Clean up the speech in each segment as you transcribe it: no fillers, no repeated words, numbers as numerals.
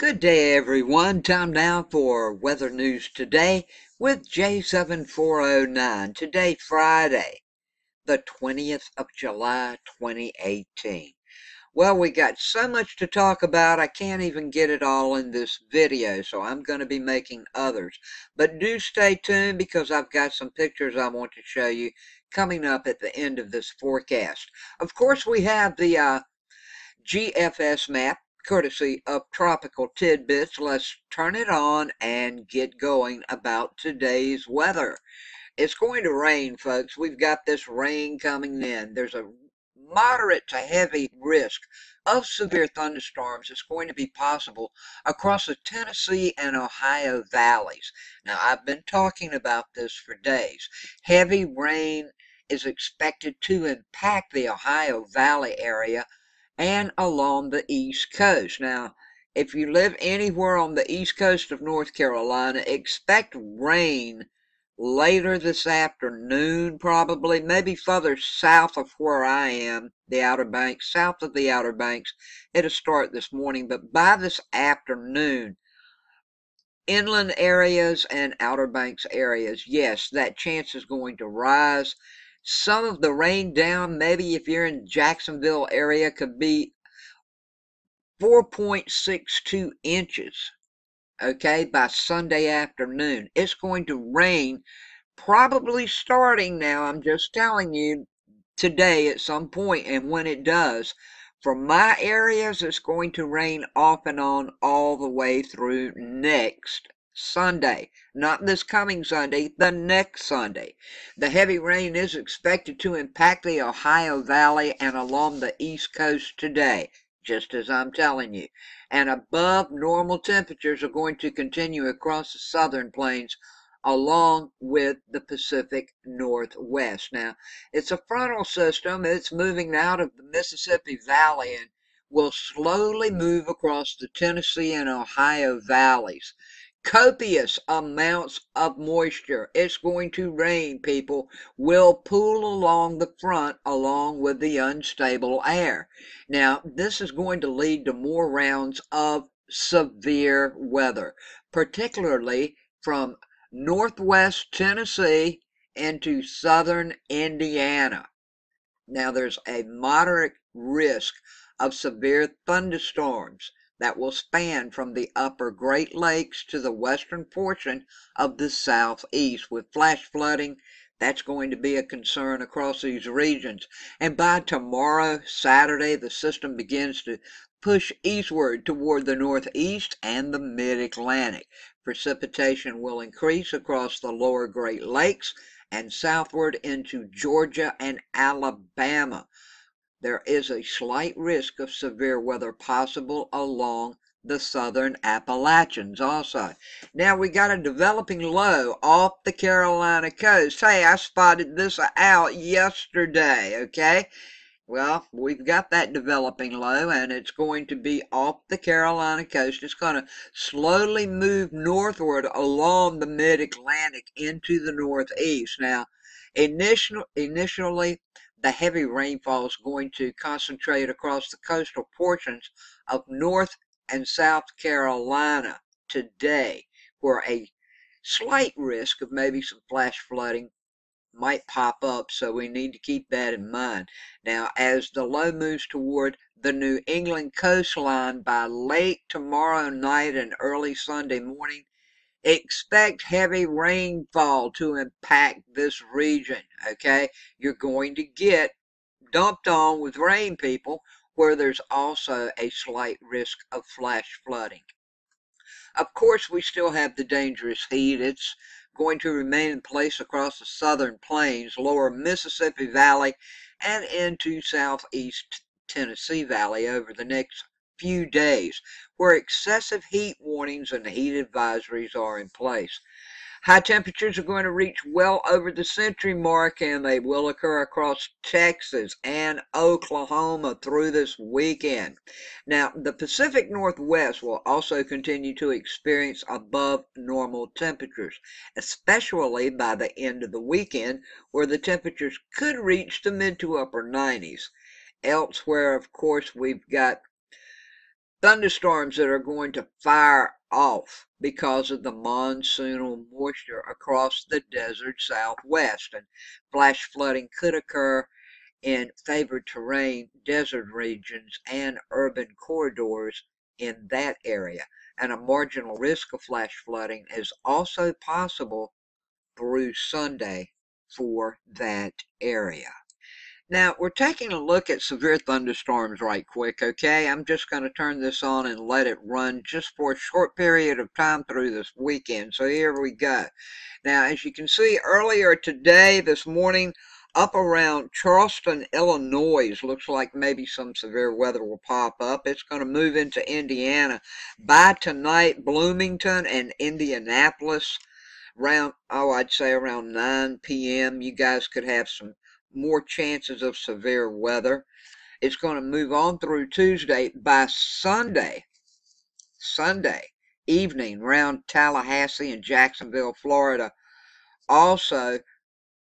Good day, everyone. Time now for weather news today with J7409. Today, Friday, the 20th of July, 2018. Well, we got so much to talk about, I can't even get it all in this video, so I'm going to be making others. But do stay tuned because I've got some pictures I want to show you coming up at the end of this forecast. Of course, we have the GFS map, courtesy of Tropical Tidbits. Let's turn it on and get going about today's weather. It's going to rain, folks. We've got this rain coming in. There's a moderate to heavy risk of severe thunderstorms that's going to be possible across the Tennessee and Ohio valleys. Now, I've been talking about this for days. Heavy rain is expected to impact the Ohio Valley area and along the East Coast. Now, if you live anywhere on the East Coast of North Carolina, expect rain later this afternoon, probably, maybe further south of where I am, the Outer Banks, south of the Outer Banks. It'll start this morning, but by this afternoon, inland areas and Outer Banks areas, yes, that chance is going to rise. Some of the rain down, maybe if you're in Jacksonville area, could be 4.62 inches, okay, by Sunday afternoon. It's going to rain probably starting now, I'm just telling you, today at some point, and when it does, for my areas, it's going to rain off and on all the way through next Sunday. Not this coming Sunday, the next Sunday. The heavy rain is expected to impact the Ohio Valley and along the East Coast today, just as I'm telling you. And above normal temperatures are going to continue across the southern plains along with the Pacific Northwest. Now, it's a frontal system. It's moving out of the Mississippi Valley and will slowly move across the Tennessee and Ohio valleys. Copious amounts of moisture. It's going to rain, people. Will pool along the front along with the unstable air. Now, this is going to lead to more rounds of severe weather, particularly from northwest Tennessee into southern Indiana. Now, there's a moderate risk of severe thunderstorms that will span from the upper Great Lakes to the western portion of the southeast with flash flooding. That's going to be a concern across these regions. And by tomorrow, Saturday, the system begins to push eastward toward the northeast and the mid-Atlantic. Precipitation will increase across the lower Great Lakes and southward into Georgia and Alabama. There is a slight risk of severe weather possible along the southern Appalachians also. Now, we got a developing low off the Carolina coast. Hey, I spotted this out yesterday, okay? Well, we've got that developing low, and it's going to be off the Carolina coast. It's going to slowly move northward along the mid-Atlantic into the northeast. Now, initially, the heavy rainfall is going to concentrate across the coastal portions of North and South Carolina today, where a slight risk of maybe some flash flooding might pop up, so we need to keep that in mind. Now, as the low moves toward the New England coastline by late tomorrow night and early Sunday morning, expect heavy rainfall to impact this region, okay? You're going to get dumped on with rain, people, where there's also a slight risk of flash flooding. Of course, we still have the dangerous heat. It's going to remain in place across the southern plains, lower Mississippi Valley, and into southeast Tennessee Valley over the next few days, where excessive heat warnings and heat advisories are in place. High temperatures are going to reach well over the century mark, and they will occur across Texas and Oklahoma through this weekend. Now, the Pacific Northwest will also continue to experience above normal temperatures, especially by the end of the weekend, where the temperatures could reach the mid to upper 90s. Elsewhere, of course, we've got thunderstorms that are going to fire off because of the monsoonal moisture across the desert southwest. And flash flooding could occur in favored terrain, desert regions, and urban corridors in that area. And a marginal risk of flash flooding is also possible through Sunday for that area. Now, we're taking a look at severe thunderstorms right quick, okay? I'm just going to turn this on and let it run just for a short period of time through this weekend. So here we go. Now, as you can see earlier today, this morning, up around Charleston, Illinois, looks like maybe some severe weather will pop up. It's going to move into Indiana. By tonight, Bloomington and Indianapolis, I'd say around 9 p.m., you guys could have some more chances of severe weather. It's going to move on through Tuesday. By Sunday evening, around Tallahassee and Jacksonville, Florida, also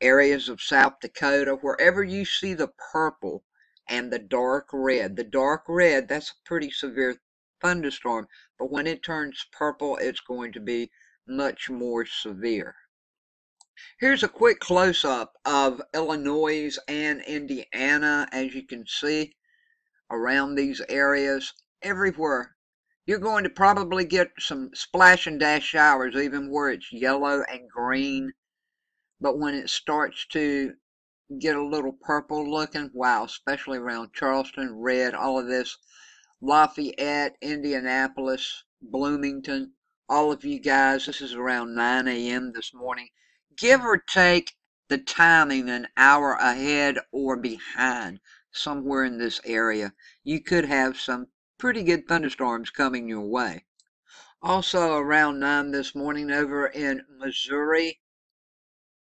areas of South Dakota, wherever you see the purple and the dark red. The dark red, that's a pretty severe thunderstorm, but when it turns purple, it's going to be much more severe. Here's a quick close-up of Illinois and Indiana. As you can see, around these areas, everywhere, you're going to probably get some splash and dash showers, even where it's yellow and green. But when it starts to get a little purple looking, wow, especially around Charleston, red, all of this, Lafayette, Indianapolis, Bloomington, all of you guys, this is around 9 a.m. this morning. Give or take the timing an hour ahead or behind, somewhere in this area, you could have some pretty good thunderstorms coming your way. Also around 9 this morning over in Missouri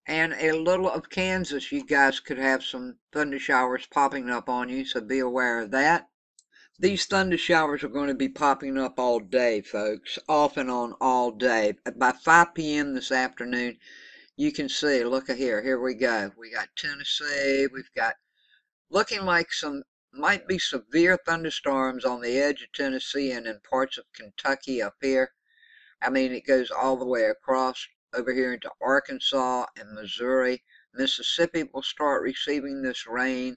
and a little of Kansas, you guys could have some thunder showers popping up on you, so be aware of that. These thunder showers are going to be popping up all day, folks, off and on all day. By 5 p.m. this afternoon, you can see, look at here we go. We got Tennessee, we've got looking like some might be severe thunderstorms on the edge of Tennessee and in parts of Kentucky up here. I mean, it goes all the way across over here into Arkansas and Missouri. Mississippi will start receiving this rain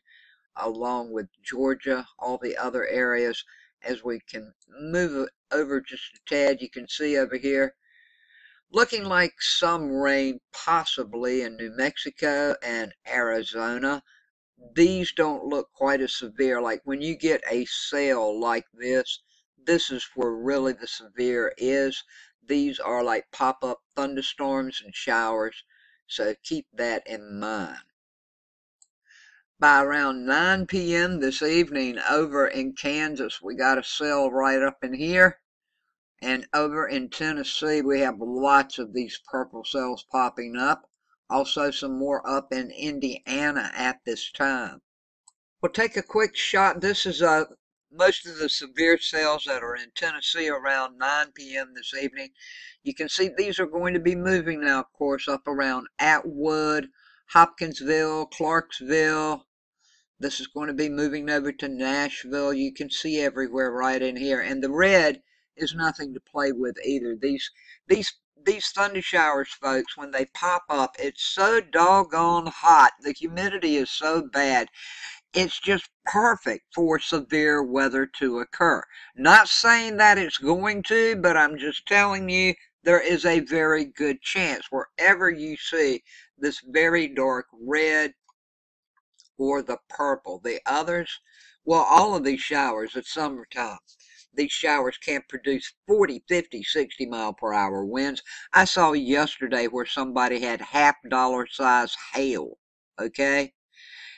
along with Georgia, all the other areas. As we can move over just a tad, you can see over here, looking like some rain possibly in New Mexico and Arizona. These don't look quite as severe. Like when you get a sail like this is where really the severe is. These are like pop-up thunderstorms and showers, so keep that in mind. By around 9 p.m. this evening over in Kansas, we got a cell right up in here. And over in Tennessee, we have lots of these purple cells popping up. Also some more up in Indiana at this time. We'll take a quick shot. This is most of the severe cells that are in Tennessee around 9 p.m. this evening. You can see these are going to be moving now, of course, up around Atwood, Hopkinsville, Clarksville. This is going to be moving over to Nashville. You can see everywhere right in here. And the red is nothing to play with either. These thunder showers, folks, when they pop up, it's so doggone hot. The humidity is so bad. It's just perfect for severe weather to occur. Not saying that it's going to, but I'm just telling you there is a very good chance wherever you see this very dark red or the purple. The others, well, all of these showers, it's summertime. These showers can't produce 40, 50, 60 mile per hour winds. I saw yesterday where somebody had half-dollar size hail, okay?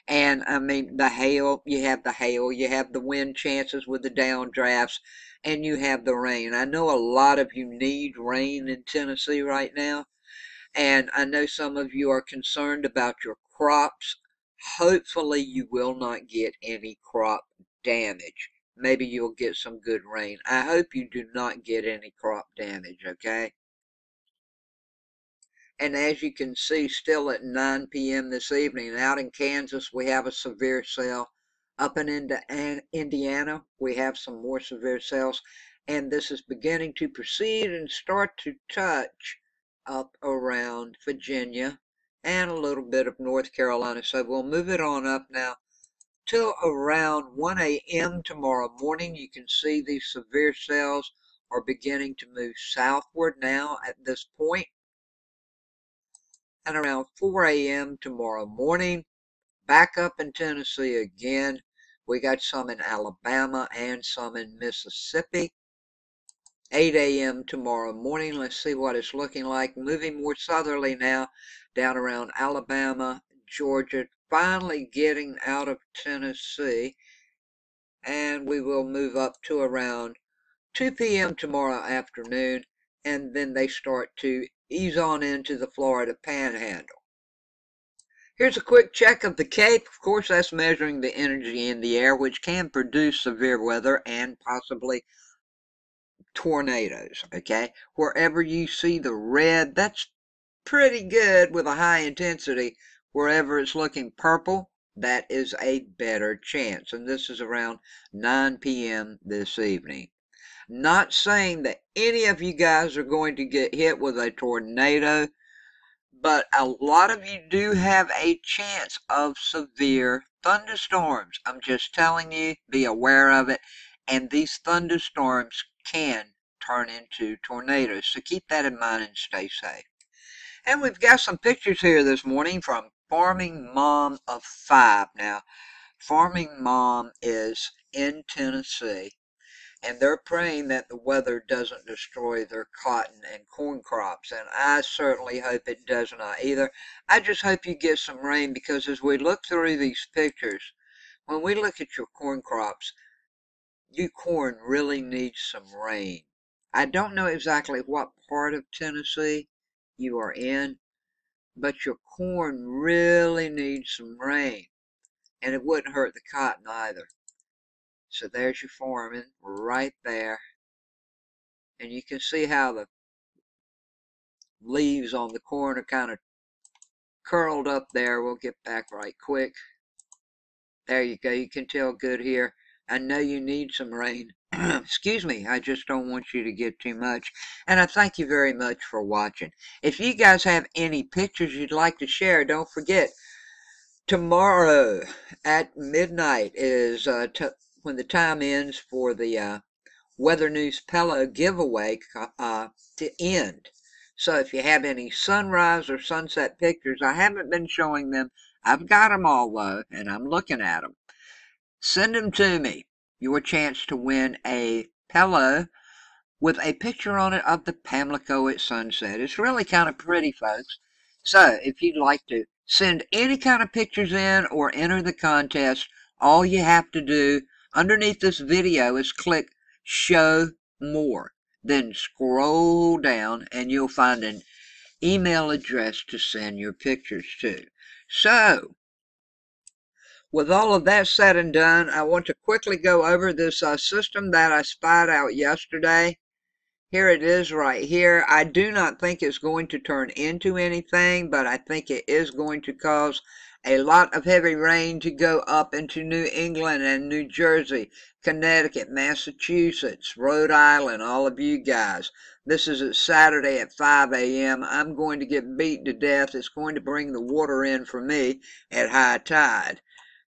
And I mean, the hail, you have the wind chances with the downdrafts, and you have the rain. I know a lot of you need rain in Tennessee right now, and I know some of you are concerned about your crops. Hopefully you will not get any crop damage. Maybe you'll get some good rain. I hope you do not get any crop damage, okay? And as you can see, still at 9 p.m. this evening, out in Kansas, we have a severe cell Up in Indiana, we have some more severe cells, and this is beginning to proceed and start to touch up around Virginia and a little bit of North Carolina. So we'll move it on up now till around 1 a.m. tomorrow morning. You can see these severe cells are beginning to move southward now at this point. And around 4 a.m. tomorrow morning, back up in Tennessee again. We got some in Alabama and some in Mississippi. 8 a.m. tomorrow morning. Let's see what it's looking like. Moving more southerly now, down around Alabama, Georgia, finally getting out of Tennessee. And we will move up to around 2 p.m. tomorrow afternoon. And then they start to ease on into the Florida Panhandle. Here's a quick check of the Cape. Of course, that's measuring the energy in the air, which can produce severe weather and possibly tornadoes, okay? Wherever you see the red, that's pretty good with a high intensity. Wherever it's looking purple, that is a better chance. And this is around 9 p.m. this evening. Not saying that any of you guys are going to get hit with a tornado, but a lot of you do have a chance of severe thunderstorms. I'm just telling you, be aware of it. And these thunderstorms can turn into tornadoes. So keep that in mind and stay safe. And we've got some pictures here this morning from Farming Mom of 5. Now, Farming Mom is in Tennessee, and they're praying that the weather doesn't destroy their cotton and corn crops, and I certainly hope it does not either. I just hope you get some rain, because as we look through these pictures, when we look at your corn crops, your corn really needs some rain. I don't know exactly what part of Tennessee you are in, but your corn really needs some rain, and it wouldn't hurt the cotton either. So there's your farming right there. And you can see how the leaves on the corn are kind of curled up there. We'll get back right quick. There you go. You can tell good here. I know you need some rain. Excuse me. I just don't want you to get too much. And I thank you very much for watching. If you guys have any pictures you'd like to share, don't forget, tomorrow at midnight is when the time ends for the Weather News Pillow giveaway to end. So if you have any sunrise or sunset pictures, I haven't been showing them. I've got them all though, and I'm looking at them. Send them to me. Your chance to win a pillow with a picture on it of the Pamlico at sunset. It's really kind of pretty, folks. So if you'd like to send any kind of pictures in or enter the contest, all you have to do underneath this video is click Show More. Then scroll down and you'll find an email address to send your pictures to. So, with all of that said and done, I want to quickly go over this system that I spied out yesterday. Here it is right here. I do not think it's going to turn into anything, but I think it is going to cause a lot of heavy rain to go up into New England and New Jersey, Connecticut, Massachusetts, Rhode Island, all of you guys. This is at Saturday at 5 a.m. I'm going to get beat to death. It's going to bring the water in for me at high tide.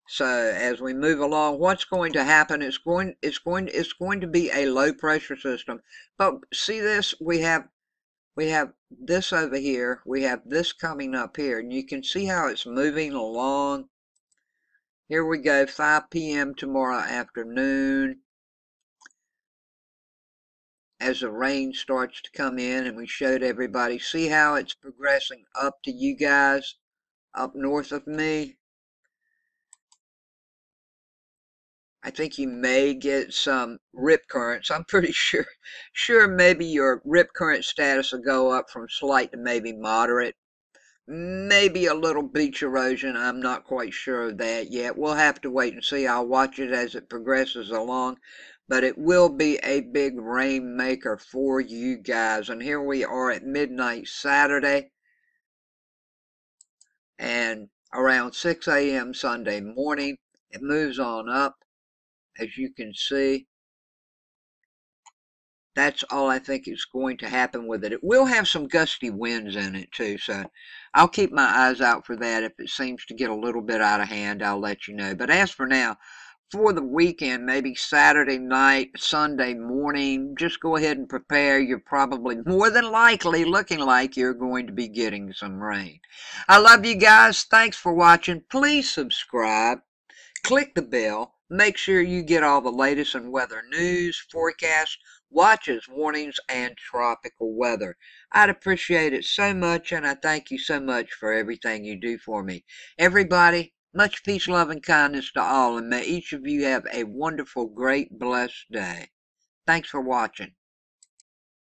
So as we move along, what's going to happen? It's going to be a low pressure system. But see this, we have this over here, we have this coming up here, and you can see how it's moving along. Here we go, 5 p.m. tomorrow afternoon. As the rain starts to come in, and we showed everybody, see how it's progressing up to you guys, up north of me. I think you may get some rip currents. I'm pretty sure maybe your rip current status will go up from slight to maybe moderate. Maybe a little beach erosion. I'm not quite sure of that yet. We'll have to wait and see. I'll watch it as it progresses along. But it will be a big rainmaker for you guys. And here we are at midnight Saturday. And around 6 a.m. Sunday morning. It moves on up, as you can see. That's all I think is going to happen with it. It will have some gusty winds in it too, so I'll keep my eyes out for that. If it seems to get a little bit out of hand, I'll let you know. But as for now, for the weekend, maybe Saturday night, Sunday morning, just go ahead and prepare. You're probably more than likely looking like you're going to be getting some rain. I love you guys. Thanks for watching. Please subscribe. Click the bell. Make sure you get all the latest in weather news, forecasts, watches, warnings, and tropical weather. I'd appreciate it so much, and I thank you so much for everything you do for me. Everybody, much peace, love, and kindness to all, and may each of you have a wonderful, great, blessed day. Thanks for watching.